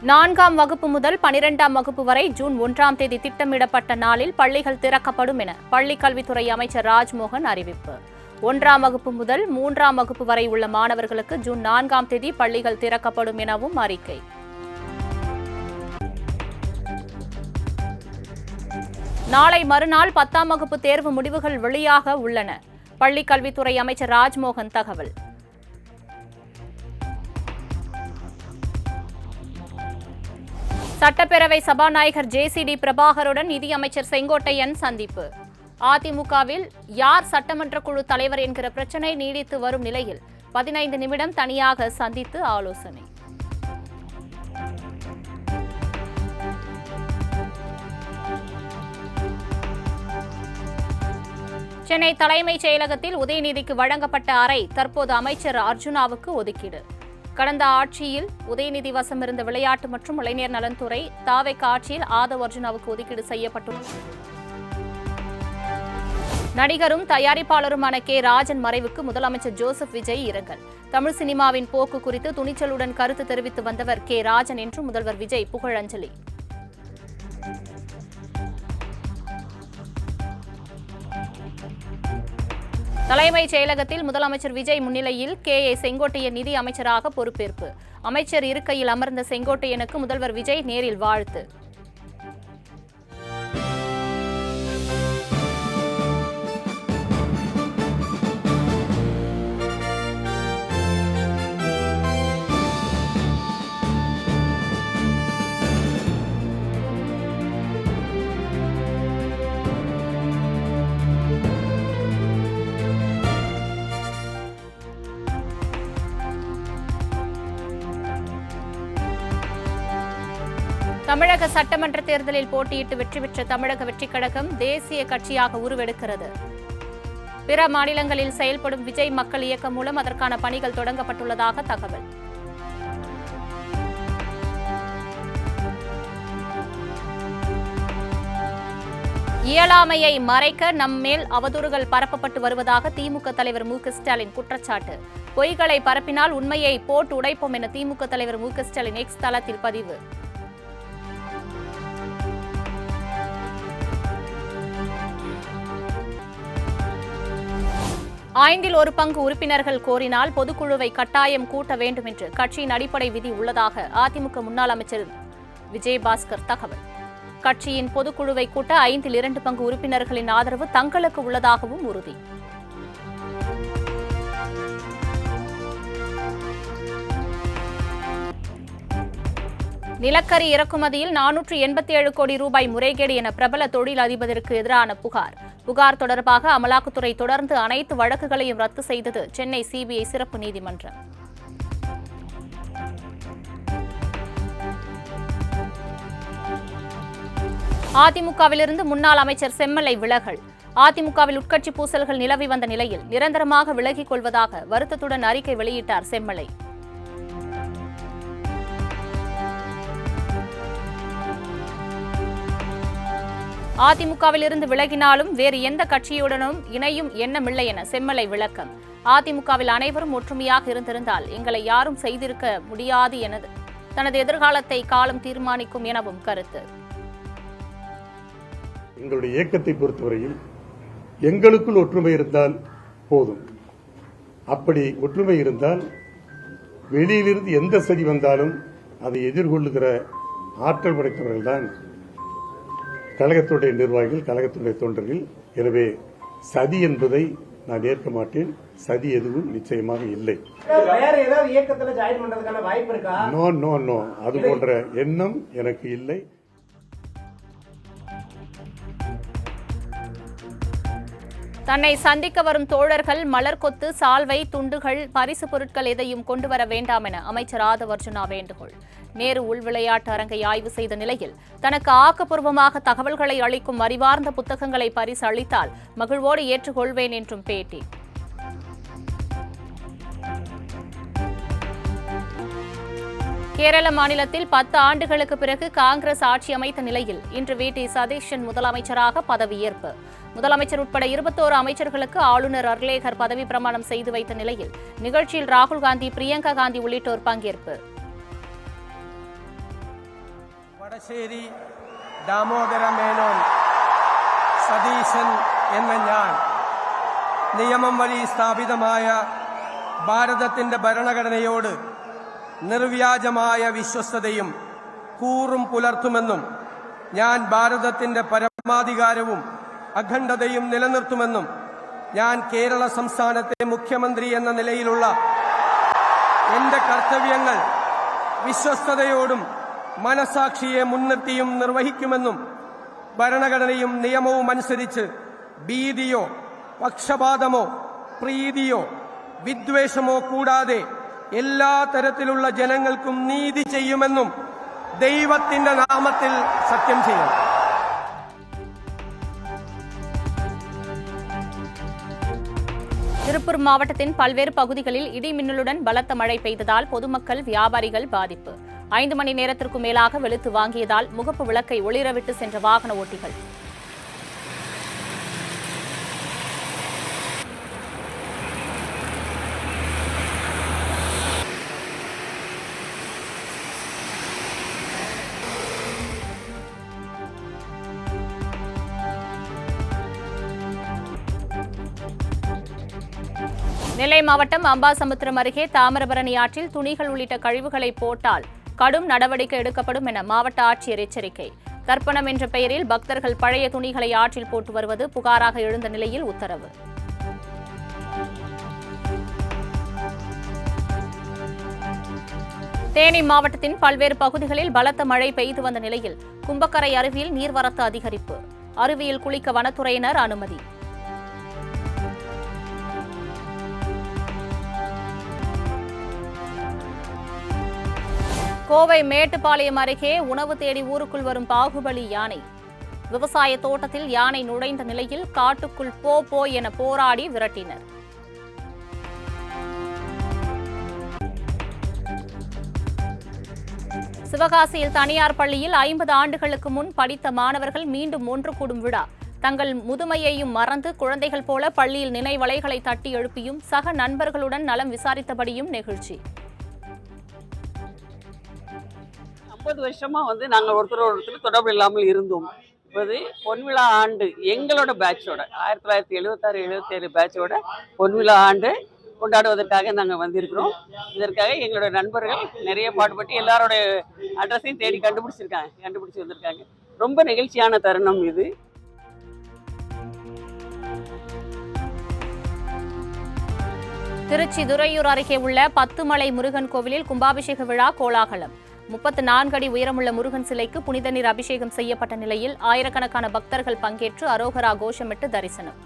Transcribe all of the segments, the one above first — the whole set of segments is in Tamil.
4ஆம் வகுப்பு முதல் 12ஆம் வகுப்பு வரை ஜூன் 1ஆம் தேதி திட்டமிடப்பட்ட நாளில் பள்ளிகள் திறக்கப்படும் என பள்ளிக் கல்வித்துறை அமைச்சர் ராஜ்மோகன் அறிவிப்பு. 1ஆம் வகுப்பு முதல் 3ஆம் வகுப்பு வரை உள்ள மாணவர்களுக்கு ஜூன் 4ஆம் தேதி பள்ளிகள் திறக்கப்படும் எனவும் அறிக்கை. நாளை மறுநாள் 10ஆம் வகுப்பு தேர்வு முடிவுகள் வெளியாக உள்ளன. பள்ளிக் கல்வித்துறை அமைச்சர் ராஜ்மோகன் தகவல். சட்டப்பேரவை சபாநாயகர் ஜேசிடி பிரபாகருடன் நிதியமைச்சர் செங்கோட்டையன் சந்திப்பு. அதிமுகவில் யார் சட்டமன்ற குழு தலைவர் என்கிற பிரச்சினை நீடித்து வரும் நிலையில் 15 நிமிடம் தனியாக சந்தித்து ஆலோசனை. சென்னை தலைமைச் செயலகத்தில் உதயநிதிக்கு வழங்கப்பட்ட அறை தற்போது அமைச்சர் அர்ஜுனாவுக்கு ஒதுக்கீடு. கடந்த ஆட்சியில் உதயநிதி வசம் இருந்த விளையாட்டு மற்றும் இளைஞர் நலன்துறை தாவேக ஆட்சியில் ஆதவ் அர்ஜுனாவுக்கு ஒதுக்கீடு செய்யப்பட்டுள்ளது. நடிகரும் தயாரிப்பாளருமான கே ராஜன் மறைவுக்கு முதலமைச்சர் ஜோசப் விஜய் இரங்கல். தமிழ் சினிமாவின் போக்கு குறித்து துணிச்சலுடன் கருத்து தெரிவித்து வந்தவர் கே ராஜன் என்று முதல்வர் விஜய் புகழஞ்சலி. தலைமைச் செயலகத்தில் முதலமைச்சர் விஜய் முன்னிலையில் கே.ஏ. செங்கோட்டையன் நிதி அமைச்சராக பொறுப்பேற்பு. அமைச்சர் இருக்கையில் அமர்ந்த செங்கோட்டையனுக்கு முதல்வர் விஜய் நேரில் வாழ்த்து. தமிழக சட்டமன்ற தேர்தலில் போட்டியிட்டு வெற்றி பெற்ற தமிழக வெற்றிக் கழகம் தேசிய கட்சியாக உருவெடுக்கிறது. பிற மாநிலங்களில் செயல்படும் விஜய் மக்கள் இயக்கம் மூலம் அதற்கான பணிகள் தொடங்கப்பட்டுள்ளதாக தகவல். இயலாமையை மறைக்க நம் மேல் அவதூறுகள் பரப்பப்பட்டு வருவதாக திமுக தலைவர் மு க ஸ்டாலின் குற்றச்சாட்டு. பொய்களை பரப்பினால் உண்மையை போட்டு உடைப்போம் என திமுக தலைவர் மு க ஸ்டாலின் எக்ஸ் தளத்தில் பதிவு. ஐந்தில் ஒரு பங்கு உறுப்பினர்கள் கோரினால் பொதுக்குழுவை கட்டாயம் கூட்ட வேண்டும் என்று கட்சியின் அடிப்படை விதி உள்ளதாக அதிமுக முன்னாள் அமைச்சர் விஜயபாஸ்கர் தகவல். கட்சியின் பொதுக்குழுவை கூட்ட 5இல் 2 பங்கு உறுப்பினர்களின் ஆதரவு தங்களுக்கு உள்ளதாகவும் உறுதி. நிலக்கரி இறக்குமதியில் 487 கோடி ரூபாய் முறைகேடு என பிரபல தொழில் அதிபருக்கு எதிரான புகார் தொடர்பாக அமலாக்கத்துறை தொடர்ந்து அனைத்து வழக்குகளையும் ரத்து செய்தது சென்னை சிபிஐ சிறப்பு நீதிமன்றம். அதிமுகவிலிருந்து முன்னாள் அமைச்சர் செம்மலை விலகல். அதிமுகவில் உட்கட்சி பூசல்கள் நிலவி வந்த நிலையில் நிரந்தரமாக விலகிக் கொள்வதாக வருத்தத்துடன் அறிக்கை வெளியிட்டார் செம்மலை. அதிமுகவில் இருந்து விலகினாலும் வேறு எந்த கட்சியுடனும் இணையும் எண்ணமில்லை என செம்மலை விளக்கம். அதிமுகவில் அனைவரும் ஒற்றுமையாக இருந்திருந்தால் எங்களை யாரும் செய்திருக்க முடியாது என தனது எதிர்காலத்தை காலம் தீர்மானிக்கும் எனவும் கருத்து. எங்களுடைய இயக்கத்தை பொறுத்தவரையில் எங்களுக்குள் ஒற்றுமை இருந்தால் போதும். அப்படி ஒற்றுமை இருந்தால் வெளியிலிருந்து எந்த சதி வந்தாலும் அதை எதிர்கொள்ளுகிற ஆற்றல் படைத்தவர்கள்தான் கழகத்துடைய நிர்வாகிகள், கழகத்துடைய தொண்டர்கள். எனவே சதி என்பதை நான் ஏற்க மாட்டேன். சதி எதுவும் நிச்சயமாக இல்லை. நோ, அது போன்ற எண்ணம் எனக்கு இல்லை. தன்னை சந்திக்க வரும் தோழர்கள் மலர் கொத்து, சால்வை, துண்டுகள், பரிசு பொருட்கள் எதையும் கொண்டு வர வேண்டாம் என அமைச்சர் ஆதவ் அர்ஜுனா வேண்டுகோள். நேரு உள் விளையாட்டு அரங்கை ஆய்வு செய்த நிலையில் தனக்கு ஆக்கப்பூர்வமாக தகவல்களை அளிக்கும் அறிவார்ந்த புத்தகங்களை பரிசு அளித்தால் மகிழ்வோடு ஏற்றுக்கொள்வேன் என்றும் பேட்டி. கேரள மாநிலத்தில் 10 ஆண்டுகளுக்கு பிறகு காங்கிரஸ் ஆட்சி அமைத்த நிலையில் இன்று வி டி சதீஷன் முதலமைச்சராக பதவியேற்பு. முதலமைச்சர் உட்பட 21 அமைச்சர்களுக்கு ஆளுநர் அர்லேகர் பதவி பிரமாணம் செய்து வைத்த நிலையில் நிகழ்ச்சியில் ராகுல் காந்தி, பிரியங்கா காந்தி உள்ளிட்டோர் பங்கேற்பு. വടശ്ശേരി ദാമോദര മേനോൻ സതീശൻ എന്ന ഞാൻ നിയമം വഴി സ്ഥാപിതമായ ഭാരതത്തിന്റെ ഭരണഘടനയോട് നിർവ്യാജമായ വിശ്വസ്തതയും കൂറും പുലർത്തുമെന്നും ഞാൻ ഭാരതത്തിന്റെ പരമാധികാരവും അഖണ്ഡതയും നിലനിർത്തുമെന്നും ഞാൻ കേരള സംസ്ഥാനത്തെ മുഖ്യമന്ത്രി എന്ന നിലയിലുള്ള എന്റെ കർത്തവ്യങ്ങൾ വിശ്വസ്തയോടും മനസാക്ഷിയെ മുൻനിർത്തിയും നിർവഹിക്കുമെന്നും ഭരണഘടനയും നിയമവും അനുസരിച്ച് ഭീതിയോ പക്ഷപാതമോ പ്രീതിയോ വിദ്വേഷമോ കൂടാതെ എല്ലാ തരത്തിലുള്ള ജനങ്ങൾക്കും നീതി ചെയ്യുമെന്നും ദൈവത്തിന്റെ നാമത്തിൽ സത്യം ചെയ്യും. திருப்பூர் மாவட்டத்தின் பல்வேறு பகுதிகளில் இடி மின்னலுடன் பலத்த மழை பெய்ததால் பொதுமக்கள் வியாபாரிகள் பாதிப்பு. 5 மணி நேரத்திற்கும் மேலாக வெளுத்து வாங்கியதால் முகப்பு விளக்கை ஒளிரவிட்டு சென்ற வாகன ஓட்டிகள். நெல்லை மாவட்டம் அம்பாசமுத்திரம் அருகே தாமிரபரணி ஆற்றில் துணிகள் உள்ளிட்ட கழிவுகளை போட்டால் கடும் நடவடிக்கை எடுக்கப்படும் என மாவட்ட ஆட்சியர் எச்சரிக்கை. தர்ப்பணம் என்ற பெயரில் பக்தர்கள் பழைய துணிகளை ஆற்றில் போட்டு வருவது புகாராக எழுந்த நிலையில் உத்தரவு. தேனி மாவட்டத்தின் பல்வேறு பகுதிகளில் பலத்த மழை பெய்து வந்த நிலையில் கும்பக்கரை அருவியில் நீர்வரத்து அதிகரிப்பு. அருவியில் குளிக்க வனத்துறையினர் அனுமதி. கோவை மேட்டுப்பாளையம் அருகே உணவு தேடி ஊருக்குள் வரும் பாகுபலி யானை. விவசாய தோட்டத்தில் யானை நுழைந்த நிலையில் காட்டுக்குள் போ என போராடி விரட்டினர். சிவகாசியில் தனியார் பள்ளியில் 50 ஆண்டுகளுக்கு முன் படித்த மாணவர்கள் மீண்டும் ஒன்று கூடும் விழா. தங்கள் முதுமையையும் மறந்து குழந்தைகள் போல பள்ளியில் நினைவலைகளை தட்டி எழுப்பியும் சக நண்பர்களுடன் நலம் விசாரித்தபடியும் நெகிழ்ச்சி. 50 வருஷமா நாங்கள் ஒருத்தர் தொடர்பு இல்லாமல் இருந்தோம். இப்போது பொன்விழா ஆண்டு எங்களோட பேட்சோட 1976-77 பேட்சோட பொன்விழா ஆண்டு கொண்டாடுவதற்காக நாங்கள் வந்திருக்கிறோம். இதற்காக எங்களோட நண்பர்கள் நிறைய பாடுபட்டு எல்லாரோட அட்ரஸையும் தேடி கண்டுபிடிச்சி வந்திருக்காங்க. ரொம்ப நெகிழ்ச்சியான தருணம் இது. திருச்சி துறையூர் அருகே உள்ள பத்துமலை முருகன் கோவிலில் கும்பாபிஷேக விழா கோலாகலம். 34 அடி உயரமுள்ள முருகன் சிலைக்கு புனித நீர் அபிஷேகம் செய்யப்பட்ட நிலையில் ஆயிரக்கணக்கான பக்தர்கள் பங்கேற்று அரோகரா கோஷமிட்டு தரிசனம்.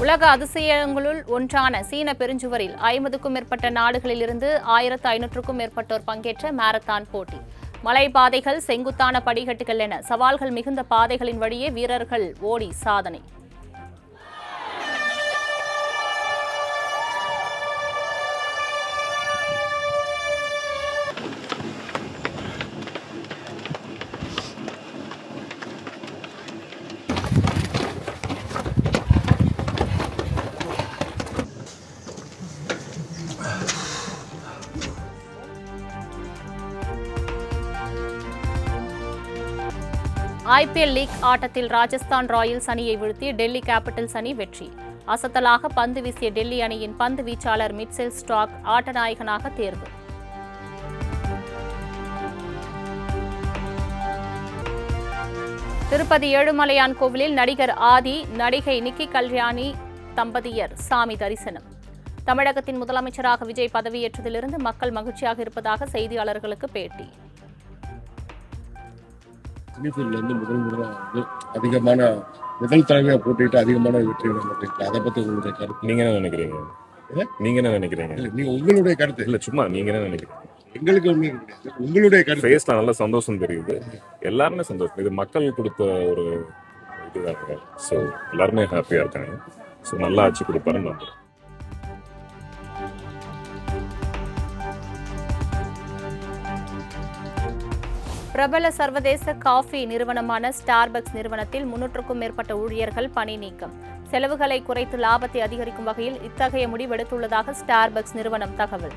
உலக அதிசயங்களுள் ஒன்றான சீன பெருஞ்சுவரில் 50க்கும் மேற்பட்ட நாடுகளிலிருந்து 1500க்கும் மேற்பட்டோர் பங்கேற்ற மாரத்தான் போட்டி. மலைப்பாதைகள், செங்குத்தான படிக்கட்டுகள் என சவால்கள் மிகுந்த பாதைகளின் வழியே வீரர்கள் ஓடி சாதனை. IPL லீக் ஆட்டத்தில் ராஜஸ்தான் ராயல்ஸ் அணியை வீழ்த்தி டெல்லி கேபிட்டல்ஸ் அணி வெற்றி. அசத்தலாக பந்து வீசிய டெல்லி அணியின் பந்து வீச்சாளர் மிட்செல் ஸ்டார்க் ஆட்டநாயகனாக தேர்வு. திருப்பதி ஏழுமலையான் கோவிலில் நடிகர் ஆதி, நடிகை நிக்கி கல்யாணி தம்பதியர் சாமி தரிசனம். தமிழகத்தின் முதலமைச்சராக விஜய் பதவியேற்றதிலிருந்து மக்கள் மகிழ்ச்சியாக இருப்பதாக செய்தியாளர்களுக்கு பேட்டி. அதிகமான முதல் தலைமையா போட்டிட்டு அதிகமான வெற்றி அதை பத்தி உங்களுடைய கருத்து நீங்க என்ன நினைக்கிறீங்க? நீங்க உங்களுடைய கருத்து இல்ல, சும்மா நீங்க என்ன நினைக்கிறீங்க? எங்களுக்கு உங்களுடைய கருத்து. ஃபேஸ்ல நல்ல சந்தோஷம் தெரியுது, எல்லாருமே சந்தோஷம். இது மக்கள் கொடுத்த ஒரு கொடுத்துருக்காங்க. ஸோ எல்லாருமே ஹாப்பியாக இருக்காங்க. ஸோ நல்லா ஆட்சி கொடுப்பாருன்னு நம்புறேன். பிரபல சர்வதேச காஃபி நிறுவனமான ஸ்டார்பக்ஸ் நிறுவனத்தில் 300க்கும் மேற்பட்ட ஊழியர்கள் பணி நீக்கம். செலவுகளை குறைத்து லாபத்தை அதிகரிக்கும் வகையில் இத்தகைய முடிவெடுத்துள்ளதாக ஸ்டார்பக்ஸ் நிறுவனம் தகவல்.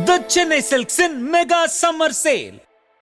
The Chennai Silks in Mega Summer Sale.